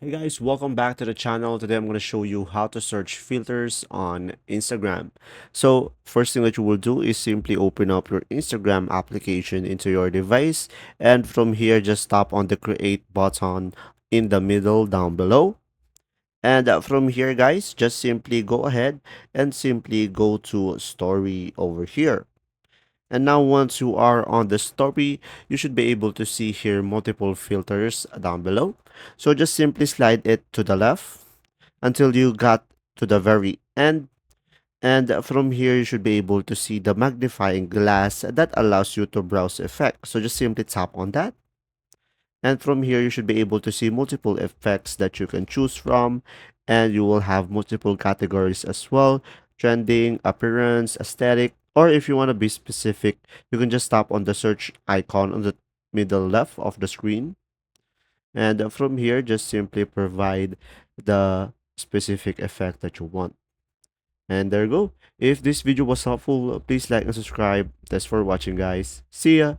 Hey guys, welcome back to the channel. Today I'm going to show you how to search filters on Instagram. So first thing that you will do is simply open up your Instagram application into your device, and from here just tap on the create button in the middle down below. And from here guys, just simply go ahead and simply go to story over here. And now once you are on the story, you should be able to see here multiple filters down below. So just simply slide it to the left until you got to the very end. And from here, you should be able to see the magnifying glass that allows you to browse effects. So just simply tap on that. And from here, you should be able to see multiple effects that you can choose from. And you will have multiple categories as well: trending, appearance, aesthetic, or if you want to be specific, you can just tap on the search icon on the middle left of the screen. And from here, just simply provide the specific effect that you want. And there you go. If this video was helpful, please like and subscribe. Thanks for watching, guys. See ya.